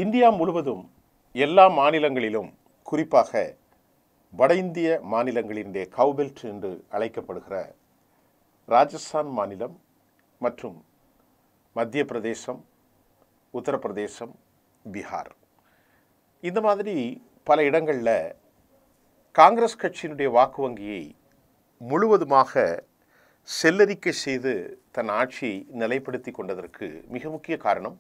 India முழுவதும் எல்லா மாநிலங்களிலும், குறிப்பாக வட இந்திய மாநிலங்களினுடைய கவுபெல்ட் என்று அழைக்கப்படுகிற ராஜஸ்தான் மாநிலம் மற்றும் மத்திய பிரதேசம், உத்தரப்பிரதேசம், பீகார், இந்த மாதிரி பல இடங்களில் காங்கிரஸ் கட்சியினுடைய வாக்கு வங்கியை முழுவதுமாக செல்லரிக்கை செய்து தன் ஆட்சியை நிலைப்படுத்தி கொண்டதற்கு மிக முக்கிய காரணம்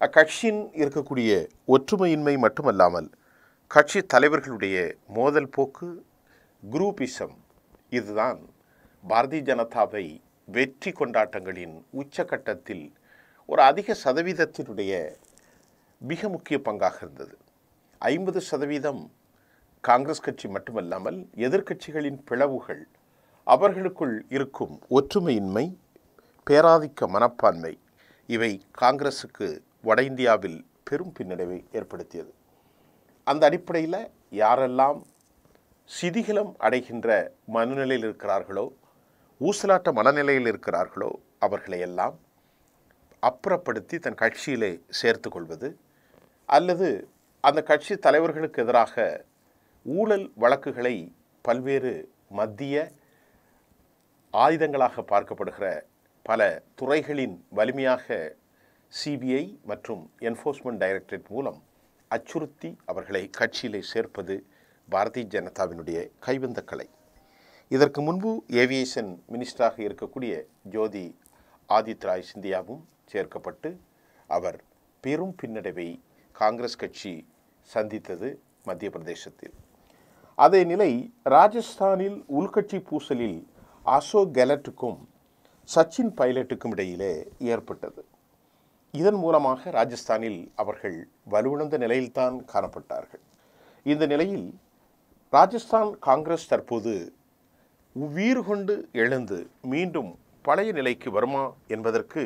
அக்கட்சியின் இருக்கக்கூடிய ஒற்றுமையின்மை மட்டுமல்லாமல் கட்சி தலைவர்களுடைய மோதல் போக்கு, குரூப்பிசம். இதுதான் பாரதிய ஜனதாவை வெற்றி கொண்டாட்டங்களின் உச்சகட்டத்தில் ஒரு அதிக சதவீதத்தினுடைய மிக முக்கிய பங்காக இருந்தது. 50% காங்கிரஸ் கட்சி மட்டுமல்லாமல் எதிர்க்கட்சிகளின் பிளவுகள், அவர்களுக்குள் இருக்கும் ஒற்றுமையின்மை, பேராதிக்க மனப்பான்மை, இவை காங்கிரஸுக்கு வட இந்தியாவில் பெரும் பின்னடைவை ஏற்படுத்தியது. அந்த அடிப்படையில் யாரெல்லாம் சிதிகலம் அடைகின்ற மனநிலையில் இருக்கிறார்களோ, ஊசலாட்ட மனநிலையில் இருக்கிறார்களோ, அவர்களையெல்லாம் அப்புறப்படுத்தி தன் கட்சியிலே சேர்த்து கொள்வது அல்லது அந்த கட்சி தலைவர்களுக்கு எதிராக ஊழல் வழக்குகளை பல்வேறு மத்திய ஆயுதங்களாக பார்க்கப்படுகிற பல துறைகளின் வலிமையாக சிபிஐ மற்றும் என்ஃபோர்ஸ்மெண்ட் டைரக்டரேட் மூலம் அச்சுறுத்தி அவர்களை கட்சியிலே சேர்ப்பது பாரதிய ஜனதாவினுடைய கைவந்த கலை. இதற்கு முன்பு ஏவியேஷன் மினிஸ்டராக இருக்கக்கூடிய ஜோதி ஆதித்யராய் சிந்தியாவும் சேர்க்கப்பட்டு அவர் பெரும் பின்னடைவை காங்கிரஸ் கட்சி சந்தித்தது மத்திய பிரதேசத்தில். அதே நிலை ராஜஸ்தானில் உள்கட்சி பூசலில் அசோக் கெலட்டுக்கும் சச்சின் பைலட்டுக்கும் இடையிலே ஏற்பட்டது. இதன் மூலமாக ராஜஸ்தானில் அவர்கள் வலுவிழந்த நிலையில்தான் காணப்பட்டார்கள். இந்த நிலையில் ராஜஸ்தான் காங்கிரஸ் தற்போது உயிர் கொண்டு எழுந்து மீண்டும் பழைய நிலைக்கு வருமா என்பதற்கு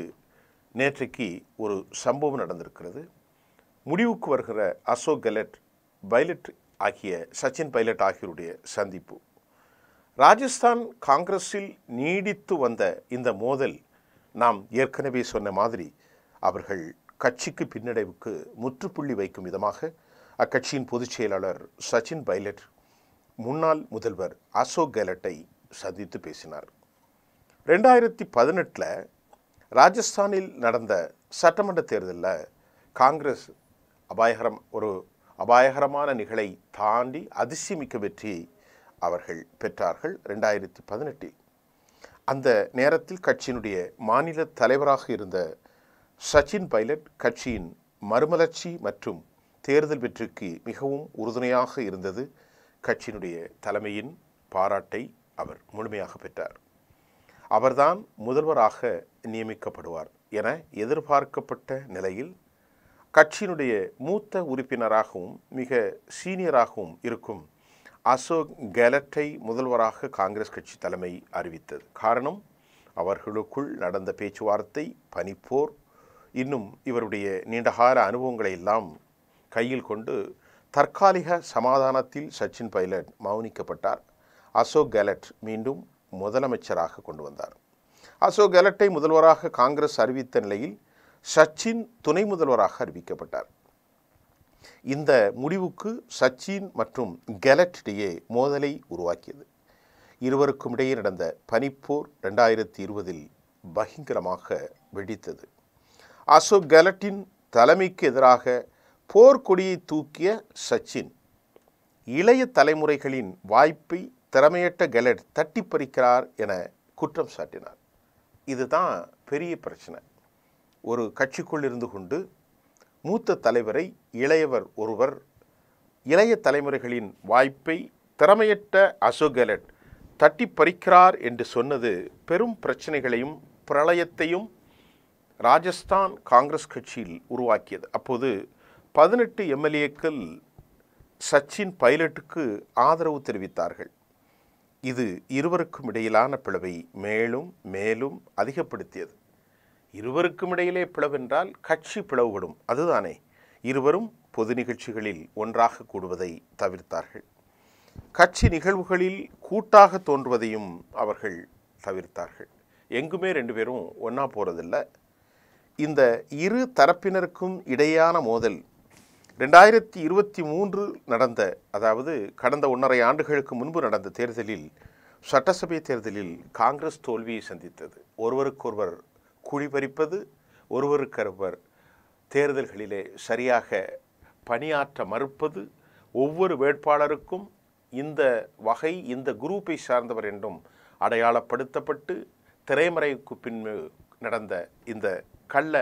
நேற்றைக்கு ஒரு சம்பவம் நடந்திருக்கிறது. முடிவுக்கு வருகிற அசோக் கெலட், பைலட் ஆகிய சச்சின் பைலட் ஆகியோருடைய சந்திப்பு ராஜஸ்தான் காங்கிரஸில் நீடித்து வந்த இந்த மோதல், நாம் ஏற்கனவே சொன்ன மாதிரி அவர்கள் கட்சிக்கு பின்னடைவுக்கு முற்றுப்புள்ளி வைக்கும் விதமாக அக்கட்சியின் பொதுச் செயலாளர் சச்சின் பைலட் முன்னாள் முதல்வர் அசோக் கெலட்டை சந்தித்து பேசினார். 2018 ராஜஸ்தானில் நடந்த சட்டமன்ற தேர்தலில் காங்கிரஸ் அபாயகரமான நிகழை தாண்டி அதிசயமிக்க வெற்றியை அவர்கள் பெற்றார்கள். 2018 அந்த நேரத்தில் கட்சியினுடைய மாநில தலைவராக இருந்த சச்சின் பைலட் கட்சியின் மறுமலர்ச்சி மற்றும் தேர்தல் வெற்றிக்கு மிகவும் உறுதுணையாக இருந்தது. கட்சியினுடைய தலைமையின் பாராட்டை அவர் முழுமையாக பெற்றார். அவர்தான் முதல்வராக நியமிக்கப்படுவார் என எதிர்பார்க்கப்பட்ட நிலையில் கட்சியினுடைய மூத்த உறுப்பினராகவும் மிக சீனியராகவும் இருக்கும் அசோக் கெலட்டை முதல்வராக காங்கிரஸ் கட்சி தலைமை அறிவித்தது. காரணம், அவர்களுக்குள் நடந்த பேச்சுவார்த்தை, பனிப்போர், இன்னும் இவருடைய நீண்டகால அனுபவங்களை எல்லாம் கையில் கொண்டு தற்காலிக சமாதானத்தில் சச்சின் பைலட் மௌனிக்கப்பட்டார். அசோக் கெலட் மீண்டும் முதலமைச்சராக கொண்டு வந்தார். அசோக் கெலட்டை முதல்வராக காங்கிரஸ் அறிவித்த நிலையில் சச்சின் துணை முதல்வராக அறிவிக்கப்பட்டார். இந்த முடிவுக்கு சச்சின் மற்றும் கெலட் இடையே மோதலை உருவாக்கியது. இருவருக்கும் இடையே நடந்த பனிப்போர் 2020 பயங்கரமாக வெடித்தது. அசோக் கெலட்டின் தலைமைக்கு எதிராக போர்க்கொடியை தூக்கிய சச்சின் இளைய தலைமுறைகளின் வாய்ப்பை திறமையற்ற கெலட் தட்டி பறிக்கிறார் என குற்றம் சாட்டினார். இதுதான் பெரிய பிரச்சனை. ஒரு கட்சிக்குள் இருந்து கொண்டு மூத்த தலைவரை இளையவர் ஒருவர் இளைய தலைமுறைகளின் வாய்ப்பை திறமையற்ற அசோக் கெலட் தட்டி பறிக்கிறார் என்று சொன்னது பெரும் பிரச்சனைகளையும் பிரளயத்தையும் ராஜஸ்தான் காங்கிரஸ் கட்சியில் உருவாக்கியது. அப்போது 18 எம்எல்ஏக்கள் சச்சின் பைலட்டுக்கு ஆதரவு தெரிவித்தார்கள். இது இருவருக்கும் இடையிலான பிளவை மேலும் மேலும் அதிகப்படுத்தியது. இருவருக்கும் இடையிலே பிளவென்றால் கட்சி பிளவுபடும், அதுதானே. இருவரும் பொது நிகழ்ச்சிகளில் ஒன்றாக கூடுவதை தவிர்த்தார்கள். கட்சி நிகழ்வுகளில் கூட்டாக தோன்றுவதையும் அவர்கள் தவிர்த்தார்கள். எங்குமே ரெண்டு பேரும் ஒன்றா போகிறதில்ல. இந்த இரு தரப்பினருக்கும் இடையான மோதல் 2023 நடந்த, அதாவது கடந்த 1.5 ஆண்டுகளுக்கு முன்பு நடந்த தேர்தலில், சட்டசபை தேர்தலில் காங்கிரஸ் தோல்வியை சந்தித்தது. ஒருவருக்கொருவர் குழிபறிப்பது, ஒருவருக்கொருவர் தேர்தல்களிலே சரியாக பணியாற்ற மறுப்பது, ஒவ்வொரு வேட்பாளருக்கும் இந்த வகை இந்த குரூப்பை சார்ந்தவர் என்றும் அடையாளப்படுத்தப்பட்டு திரைமறைவுக்கு பின் நடந்த இந்த கள்ள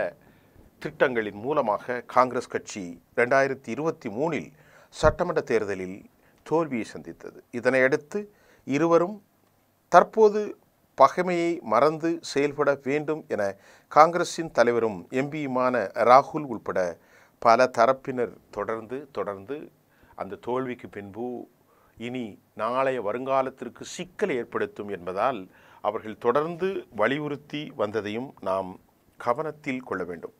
திட்டங்களின் மூலமாக காங்கிரஸ் கட்சி 2023 சட்டமன்ற தேர்தலில் தோல்வியை சந்தித்தது. இதனையடுத்து இருவரும் தற்போது பகைமையை மறந்து செயல்பட வேண்டும் என காங்கிரஸின் தலைவரும் எம்பியுமான ராகுல் உள்பட பல தரப்பினர் தொடர்ந்து அந்த தோல்விக்கு பின்பு இனி நாளைய வருங்காலத்திற்கு சிக்கலை ஏற்படுத்தும் என்பதால் அவர்கள் தொடர்ந்து வலியுறுத்தி வந்ததையும் நாம் கவனத்தில் கொள்ள வேண்டும்.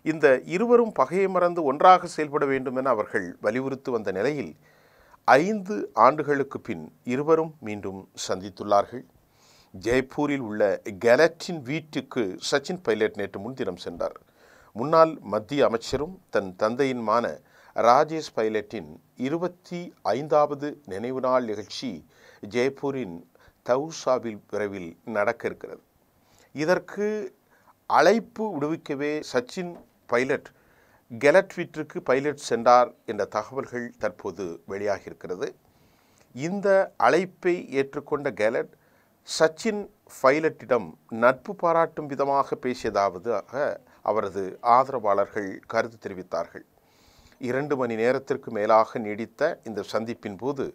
இந்த இருவரும் பகையை மறந்து ஒன்றாக செயல்பட வேண்டும் என அவர்கள் வலியுறுத்தி வந்த நிலையில் 5 ஆண்டுகளுக்கு பின் இருவரும் மீண்டும் சந்தித்துள்ளார்கள். ஜெய்ப்பூரில் உள்ள கெலட்டின் வீட்டுக்கு சச்சின் பைலட் நேற்று முன்தினம் சென்றார். முன்னாள் மத்திய அமைச்சரும் தன் தந்தையின்மான ராஜேஷ் பைலட்டின் 25வது நினைவு நாள் நிகழ்ச்சி ஜெய்ப்பூரின் தவுசாவில் விரைவில் நடக்க இருக்கிறது. இதற்கு அழைப்பு விடுவிக்கவே சச்சின் பைலட் கெலட் வீட்டிற்கு பைலட் சென்றார் என்ற தகவல்கள் தற்போது வெளியாகியிருக்கிறது. இந்த அழைப்பை ஏற்றுக்கொண்ட கெலட் சச்சின் பைலட்டிடம் நட்பு பாராட்டும் விதமாக பேசியதாவதாக அவரது ஆதரவாளர்கள் கருத்து தெரிவித்தார்கள். 2 மணி நேரத்திற்கு மேலாக நீடித்த இந்த சந்திப்பின் போது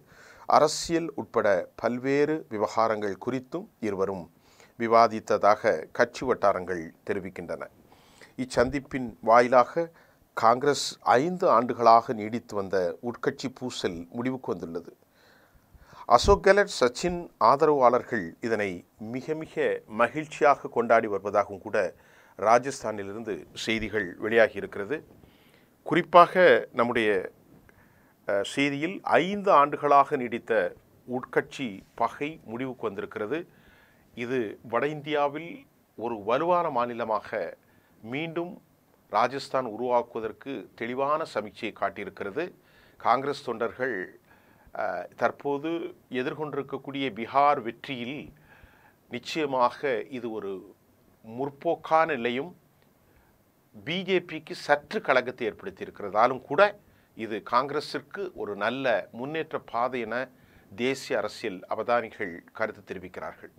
அரசியல் உட்பட பல்வேறு விவகாரங்கள் குறித்தும் இருவரும் விவாதித்ததாக கட்சி வட்டாரங்கள் தெரிவிக்கின்றன. இச்சந்திப்பின் வாயிலாக காங்கிரஸ் 5 ஆண்டுகளாக நீடித்து வந்த உட்கட்சி பூசல் முடிவுக்கு வந்துள்ளது. அசோக் கெலட் சச்சின் ஆதரவாளர்கள் இதனை மிக மிக மகிழ்ச்சியாக கொண்டாடி வருவதாகவும் கூட ராஜஸ்தானிலிருந்து செய்திகள் வெளியாகி இருக்கிறது. குறிப்பாக நம்முடைய செய்தியில் 5 ஆண்டுகளாக நீடித்த உட்கட்சி பகை முடிவுக்கு வந்திருக்கிறது. இது வட இந்தியாவில் ஒரு வலுவான மாநிலமாக மீண்டும் ராஜஸ்தான் உருவாக்குவதற்கு தெளிவான சமீட்சையை காட்டியிருக்கிறது. காங்கிரஸ் தொண்டர்கள் தற்போது எதிர்கொண்டிருக்கக்கூடிய பீகார் வெற்றியில் நிச்சயமாக இது ஒரு முற்போக்கான நிலையும் பிஜேபிக்கு சற்று கலக்கத்தை ஏற்படுத்தியிருக்கிறதாலும் கூட இது காங்கிரஸிற்கு ஒரு நல்ல முன்னேற்ற பாதை என தேசிய அரசியல் அவதானிகள் கருத்து தெரிவிக்கிறார்கள்.